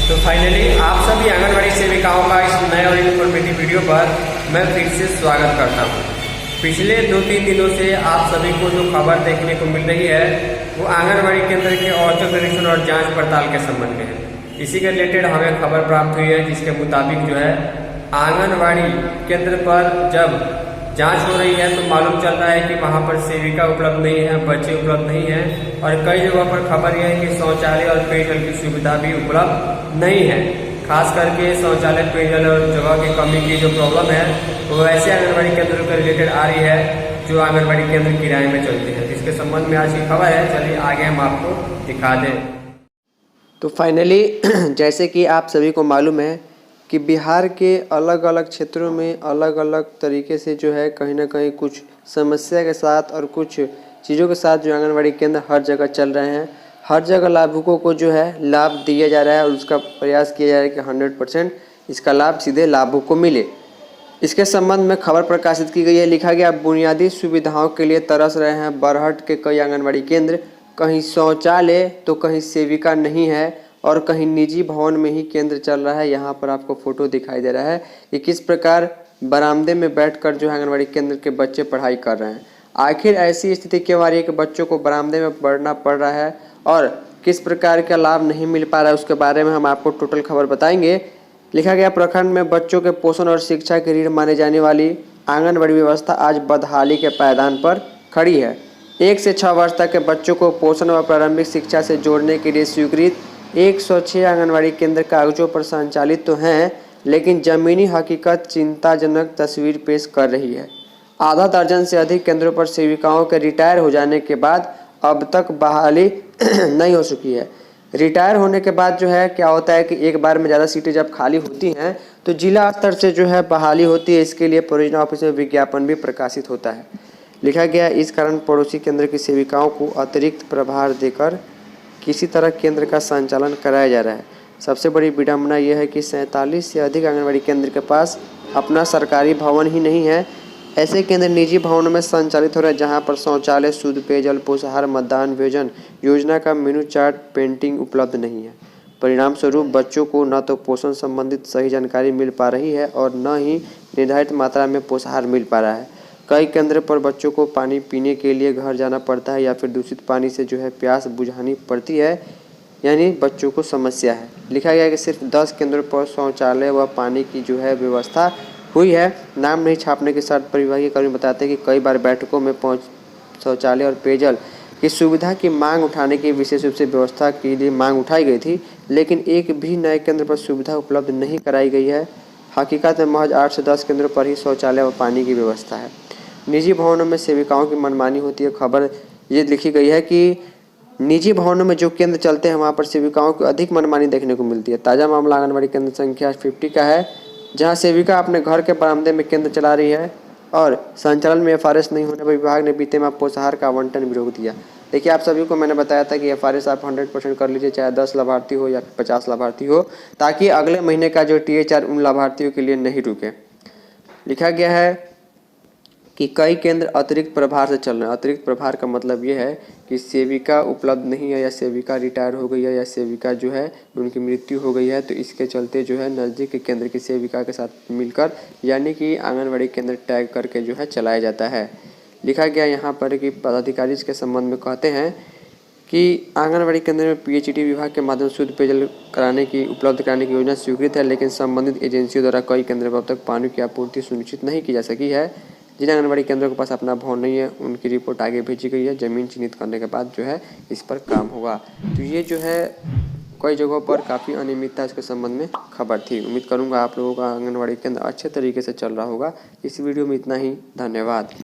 तो फाइनली आप सभी आंगनबाड़ी सेविकाओं का इस नए और इन्फॉर्मेटिव वीडियो पर मैं फिर से स्वागत करता हूं। पिछले 2-3 दिनों से आप सभी को जो खबर देखने को मिल रही है वो आंगनबाड़ी केंद्र के औचक निरीक्षण और जांच पड़ताल के संबंध में है। इसी के रिलेटेड हमें खबर प्राप्त हुई है जिसके मुताबिक जो है आंगनबाड़ी केंद्र पर जब जांच हो रही है तो मालूम चल रहा है कि वहां पर सेविका उपलब्ध नहीं है, बच्चे उपलब्ध नहीं है और कई जगहों पर खबर यह है कि शौचालय और पेयजल की सुविधा भी उपलब्ध नहीं है। खास करके शौचालय, पेयजल और जगह की कमी की जो प्रॉब्लम है वो ऐसे आंगनबाड़ी केंद्रों के रिलेटेड आ रही है जो आंगनबाड़ी केंद्र किराए में चलते हैं। इसके संबंध में आज की खबर है, चलिए आगे हम आपको दिखा दें। तो फाइनली जैसे कि आप सभी को मालूम है कि बिहार के अलग अलग क्षेत्रों में अलग अलग तरीके से जो है कहीं ना कहीं कुछ समस्या के साथ और कुछ चीज़ों के साथ जो आंगनबाड़ी केंद्र हर जगह चल रहे हैं। हर जगह लाभुकों को जो है लाभ दिया जा रहा है और उसका प्रयास किया जा रहा है कि 100% इसका लाभ सीधे लाभुक को मिले। इसके संबंध में खबर प्रकाशित की गई है। लिखा गया, बुनियादी सुविधाओं के लिए तरस रहे हैं बरहट के कई आंगनबाड़ी केंद्र। कहीं शौचालय तो कहीं सेविका नहीं है और कहीं निजी भवन में ही केंद्र चल रहा है। यहाँ पर आपको फोटो दिखाई दे रहा है कि किस प्रकार बरामदे में बैठकर जो आंगनबाड़ी केंद्र के बच्चे पढ़ाई कर रहे हैं। आखिर ऐसी स्थिति क्यों आ रही है कि बच्चों को बरामदे में पढ़ना पड़ रहा है और किस प्रकार का लाभ नहीं मिल पा रहा है, उसके बारे में हम आपको टोटल खबर बताएंगे। लिखा गया, प्रखंड में बच्चों के पोषण और शिक्षा की रीढ़ माने जाने वाली आंगनबाड़ी व्यवस्था आज बदहाली के पायदान पर खड़ी है। 1 से 6 वर्ष तक के बच्चों को पोषण व प्रारंभिक शिक्षा से जोड़ने के लिए स्वीकृत 106 आंगनबाड़ी केंद्र कागजों पर संचालित तो हैं, लेकिन जमीनी हकीकत चिंताजनक तस्वीर पेश कर रही है। आधा दर्जन से अधिक केंद्रों पर सेविकाओं के रिटायर हो जाने के बाद अब तक बहाली नहीं हो सकी है। रिटायर होने के बाद जो है क्या होता है कि एक बार में ज़्यादा सीटें जब खाली होती हैं तो जिला स्तर से जो है बहाली होती है। इसके लिए परियोजना ऑफिस में विज्ञापन भी प्रकाशित होता है। लिखा गया, इस कारण पड़ोसी केंद्र की सेविकाओं को अतिरिक्त प्रभार देकर किसी तरह केंद्र का संचालन कराया जा रहा है। सबसे बड़ी विडंबना यह है कि 47 से अधिक आंगनबाड़ी केंद्र के पास अपना सरकारी भवन ही नहीं है। ऐसे केंद्र निजी भवनों में संचालित हो रहे हैं जहां पर शौचालय, शुद्ध पेयजल, पोषाहार, मतदान, भोजन योजना का मेनू चार्ट, पेंटिंग उपलब्ध नहीं है। परिणाम स्वरूप बच्चों को न तो पोषण संबंधित सही जानकारी मिल पा रही है और न ही निर्धारित मात्रा में पोषाहार मिल पा रहा है। कई केंद्र पर बच्चों को पानी पीने के लिए घर जाना पड़ता है या फिर दूषित पानी से जो है प्यास बुझानी पड़ती है, यानी बच्चों को समस्या है। लिखा गया है कि सिर्फ 10 केंद्रों पर शौचालय व पानी की जो है व्यवस्था हुई है। नाम नहीं छापने के साथ परिवहन कर्मी बताते हैं कि कई बार बैठकों में पहुंच शौचालय और पेयजल की सुविधा की मांग उठाने की विशेष रूप से व्यवस्था के लिए मांग उठाई गई थी, लेकिन एक भी नए केंद्र पर सुविधा उपलब्ध नहीं कराई गई है। हकीकत में महज 8 से 10 केंद्रों पर ही शौचालय व पानी की व्यवस्था है। निजी भवनों में सेविकाओं की मनमानी होती है। खबर ये लिखी गई है कि निजी भवनों में जो केंद्र चलते हैं वहाँ पर सेविकाओं को अधिक मनमानी देखने को मिलती है। ताज़ा मामला आंगनबाड़ी केंद्र संख्या 50 का है, जहाँ सेविका अपने घर के बरामदे में केंद्र चला रही है और संचालन में FRS नहीं होने पर विभाग ने बीते माह पोषाहार का आवंटन भी रोक दिया। देखिए, आप सभी को मैंने बताया था कि FRS आप 100% कर लीजिए, चाहे 10 लाभार्थी हो या 50 लाभार्थी हो, ताकि अगले महीने का जो THR उन लाभार्थियों के लिए नहीं रुके। लिखा गया है कि कई केंद्र अतिरिक्त प्रभार से चल रहे हैं। अतिरिक्त प्रभार का मतलब ये है कि सेविका उपलब्ध नहीं है या सेविका रिटायर हो गई है या सेविका जो है उनकी मृत्यु हो गई है, तो इसके चलते जो है नज़दीक के केंद्र की सेविका के साथ मिलकर यानी कि आंगनबाड़ी केंद्र टैग करके जो है चलाया जाता है। लिखा गया यहाँ पर कि पदाधिकारी इसके संबंध में कहते हैं कि आंगनबाड़ी केंद्र में PHED विभाग के माध्यम से शुद्ध पेयजल उपलब्ध कराने की योजना स्वीकृत है, लेकिन संबंधित एजेंसियों द्वारा कई केंद्रों पर अब तक पानी की आपूर्ति सुनिश्चित नहीं की जा सकी है। जिन आंगनबाड़ी केंद्रों के पास अपना भवन नहीं है उनकी रिपोर्ट आगे भेजी गई है। जमीन चिन्हित करने के बाद जो है इस पर काम होगा। तो ये जो है कई जगहों पर काफ़ी अनियमितता इसके संबंध में खबर थी। उम्मीद करूंगा आप लोगों का आंगनबाड़ी केंद्र अच्छे तरीके से चल रहा होगा। इस वीडियो में इतना ही, धन्यवाद।